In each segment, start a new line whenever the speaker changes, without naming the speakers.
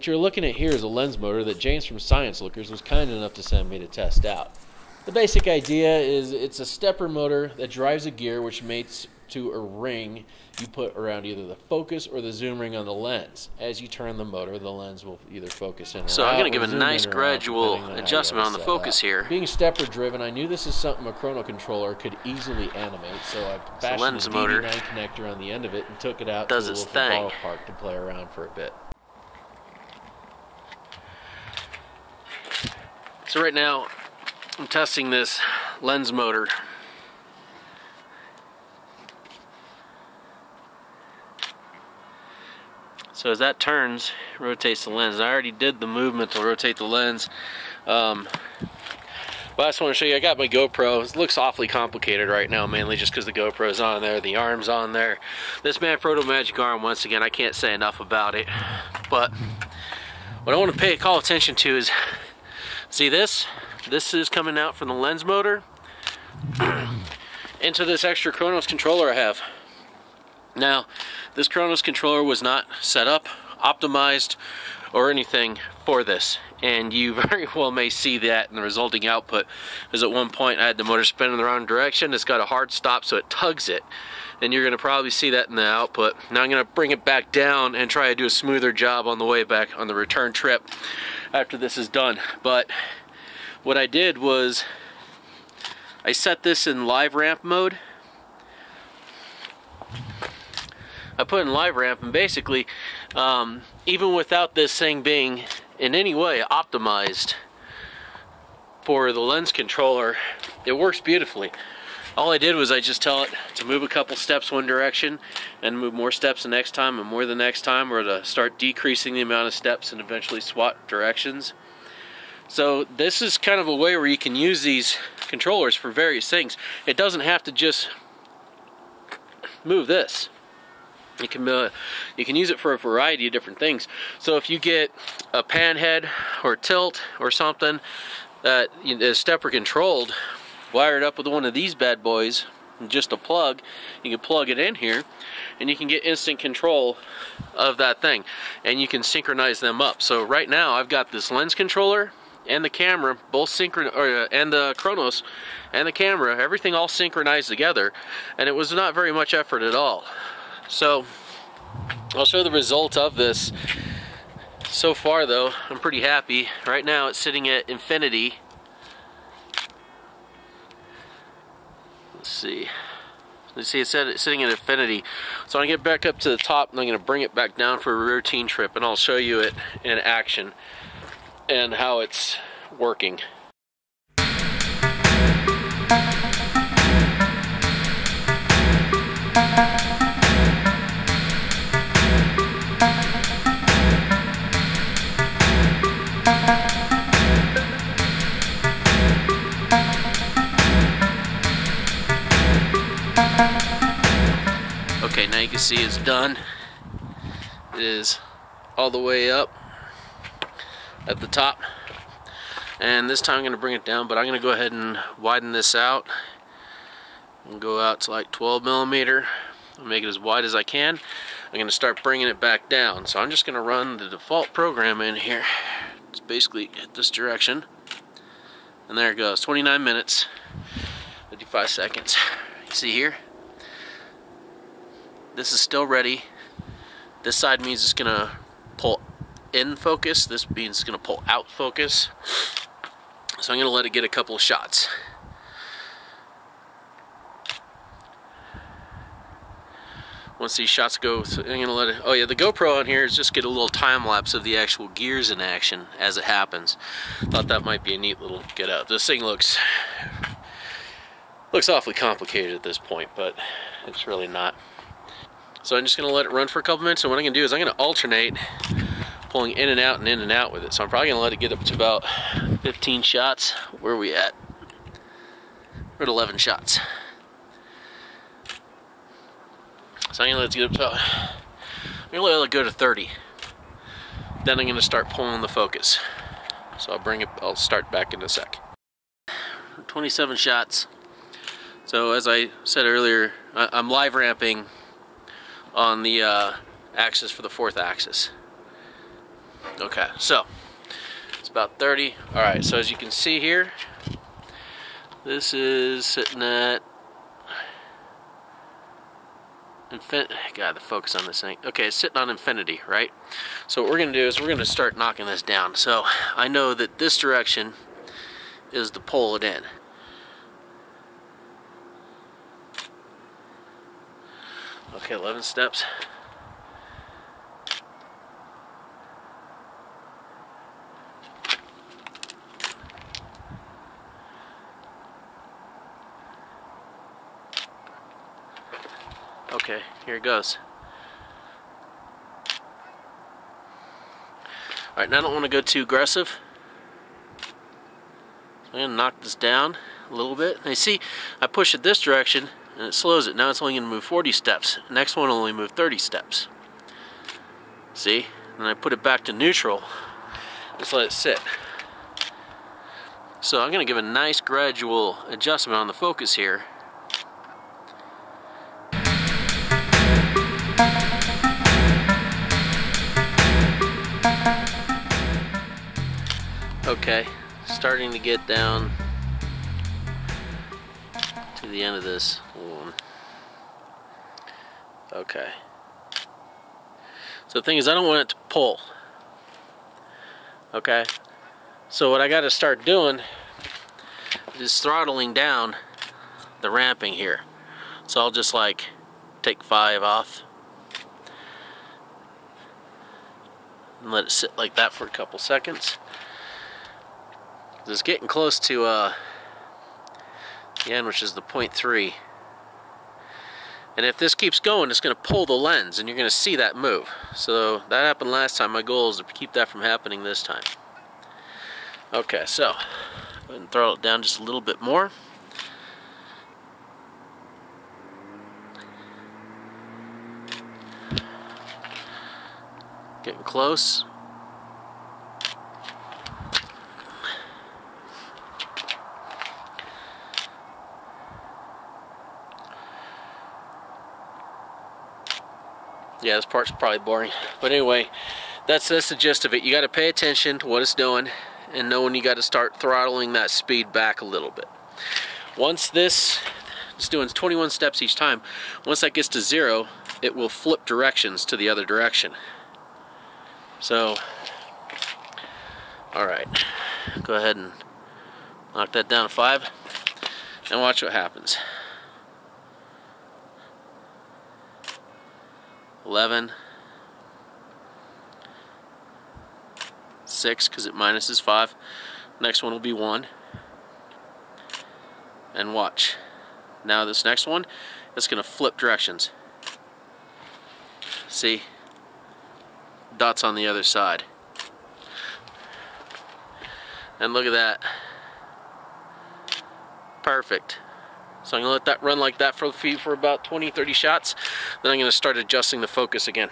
What you're looking at here is a lens motor that James from Sciencelookers was kind enough to send me to test out. The basic idea is it's a stepper motor that drives a gear which mates to a ring you put around either the focus or the zoom ring on the lens. As you turn the motor, the lens will either focus in or out.
So I'm going to give a nice gradual adjustment on the focus here.
Being stepper driven, I knew this is something a chrono controller could easily animate, so I fashioned a DD9 connector on the end of it and took it out to the local ballpark to play around for a bit.
So right now, I'm testing this lens motor. So as that turns, it rotates the lens. I already did the movement to rotate the lens. But I just want to show you, I got my GoPro. It looks awfully complicated right now, mainly just because the GoPro's on there, the arm's on there. This Manfrotto Magic Arm, once again, I can't say enough about it. But what I want to call attention to is, see this? This is coming out from the lens motor into this extra Chronos controller I have. Now, this Chronos controller was not set up, optimized, or anything for this. And you very well may see that in the resulting output. Because at one point I had the motor spin in the wrong direction. It's got a hard stop, so it tugs it. And you're going to probably see that in the output. Now I'm going to bring it back down and try to do a smoother job on the way back on the return trip after this is done. But what I did was I set this in live ramp mode. I put in live ramp, and basically, even without this thing being in any way optimized for the lens controller, it works beautifully. All I did was I just tell it to move a couple steps one direction and move more steps the next time and more the next time, or to start decreasing the amount of steps and eventually swap directions. So this is kind of a way where you can use these controllers for various things. It doesn't have to just move this. You can use it for a variety of different things. So if you get a pan head or tilt or something that is stepper controlled, wired up with one of these bad boys, just a plug, you can plug it in here and you can get instant control of that thing, and you can synchronize them up. So right now I've got this lens controller and the camera both and the Chronos and the camera, everything all synchronized together, and it was not very much effort at all. So I'll show the result of this. So far though, I'm pretty happy. Right now it's sitting at infinity. Let's see it's sitting at infinity. So I'm going to get back up to the top and I'm going to bring it back down for a routine trip, and I'll show you it in action and how it's working. Okay, now you can see it's done. It is all the way up at the top, and this time I'm going to bring it down, but I'm going to go ahead and widen this out and go out to like 12 millimeter. I'll make it as wide as I can. I'm going to start bringing it back down, so I'm just going to run the default program in here. It's basically this direction, and there it goes. 29 minutes 55 seconds. You see here, this is still ready. This side means it's going to pull in focus. This means it's going to pull out focus. So I'm going to let it get a couple of shots. Once these shots go, I'm going to let it, oh yeah, the GoPro on here is just get a little time lapse of the actual gears in action as it happens. Thought that might be a neat little get out. This thing looks awfully complicated at this point, but it's really not. So I'm just going to let it run for a couple minutes, and what I'm going to do is I'm going to alternate pulling in and out with it. So I'm probably going to let it get up to about 15 shots. Where are we at? We're at 11 shots. So I'm going to let it get up to, I'm going to let it go to 30. Then I'm going to start pulling the focus. So I'll start back in a sec. 27 shots. So as I said earlier, I'm live ramping on the axis for the fourth axis. Okay, so it's about 30. All right, so as you can see here, this is sitting at God, the focus on this thing. Okay, it's sitting on infinity, right? So what we're gonna do is we're gonna start knocking this down. So I know that this direction is to pull it in. Okay, 11 steps. Okay, here it goes. Alright, now I don't want to go too aggressive. I'm going to knock this down a little bit. And you see, I push it this direction and it slows it. Now it's only going to move 40 steps. The next one will only move 30 steps. See? And I put it back to neutral. Just let it sit. So I'm going to give a nice gradual adjustment on the focus here. Okay, starting to get down to the end of this one. Okay. So the thing is, I don't want it to pull. Okay. So what I got to start doing is throttling down the ramping here. So I'll just like take 5 off and let it sit like that for a couple seconds. It's getting close to the end, which is the 0.3. And if this keeps going, it's going to pull the lens, and you're going to see that move. So that happened last time. My goal is to keep that from happening this time. Okay, so go ahead and throttle it down just a little bit more. Getting close. Yeah, this part's probably boring. But anyway, that's the gist of it. You got to pay attention to what it's doing and know when you got to start throttling that speed back a little bit. Once it's doing 21 steps each time, once that gets to 0, it will flip directions to the other direction. So, alright, go ahead and knock that down to 5 and watch what happens. 11, 6, because it minuses 5. Next one will be 1. And watch. Now this next one, it's going to flip directions. See? Dots on the other side. And look at that. Perfect. So I'm going to let that run like that for about 20-30 shots. Then I'm going to start adjusting the focus again.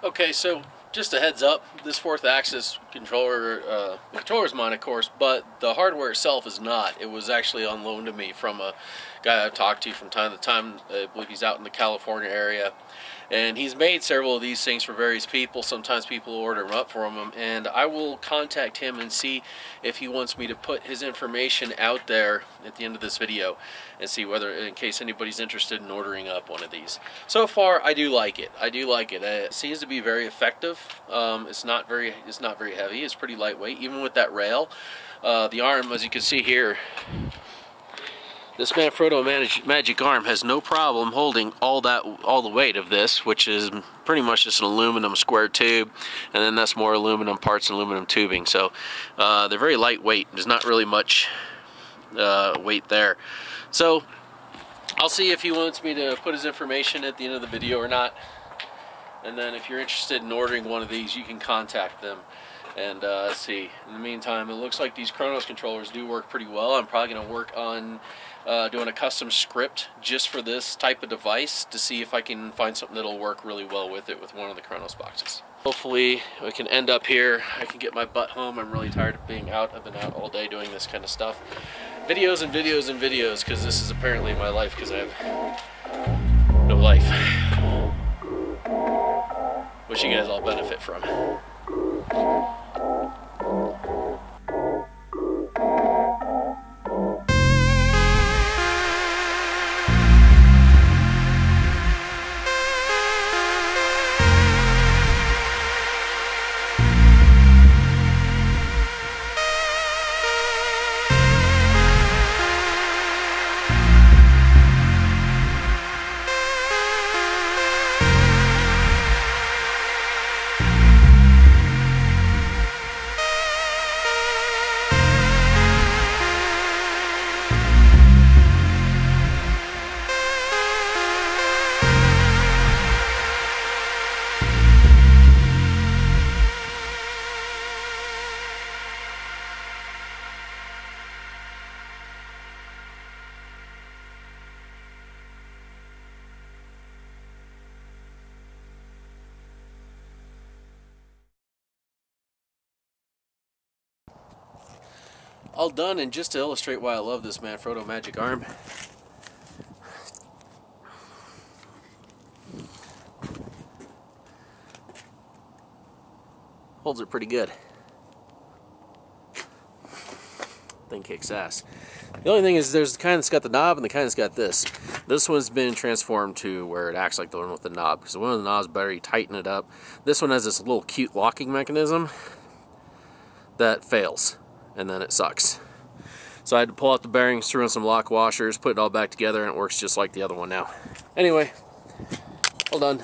Okay, so just a heads up, this 4th axis controller, the controller's mine of course, but the hardware itself is not. It was actually on loan to me from a guy I've talked to from time to time. I believe he's out in the California area. And he's made several of these things for various people. Sometimes people order them up for him, and I will contact him and see if he wants me to put his information out there at the end of this video and see whether, in case anybody's interested in ordering up one of these. So far, I do like it. I do like it. It seems to be very effective. It's not very heavy. It's pretty lightweight, even with that rail. The arm, as you can see here, this Manfrotto Magic Arm has no problem holding all the weight of this, which is pretty much just an aluminum square tube, and then that's more aluminum parts and aluminum tubing. So they're very lightweight. There's not really much weight there. So I'll see if he wants me to put his information at the end of the video or not. And then if you're interested in ordering one of these, you can contact them. And see. In the meantime, it looks like these Chronos controllers do work pretty well. I'm probably going to work on doing a custom script just for this type of device to see if I can find something that'll work really well with it with one of the Chronos boxes. Hopefully we can end up here. I can get my butt home. I'm really tired of being out. I've been out all day doing this kind of stuff. Videos and videos and videos, because this is apparently my life, because I have no life. Which which you guys all benefit from. All done, and just to illustrate why I love this Manfrotto Magic Arm, holds it pretty good. Thing kicks ass. The only thing is there's the kind that's got the knob and the kind that's got this. This one's been transformed to where it acts like the one with the knob, because the one with the knob's better, you tighten it up. This one has this little cute locking mechanism that fails, and then it sucks. So I had to pull out the bearings, threw in some lock washers, put it all back together, and it works just like the other one now. Anyway, all done.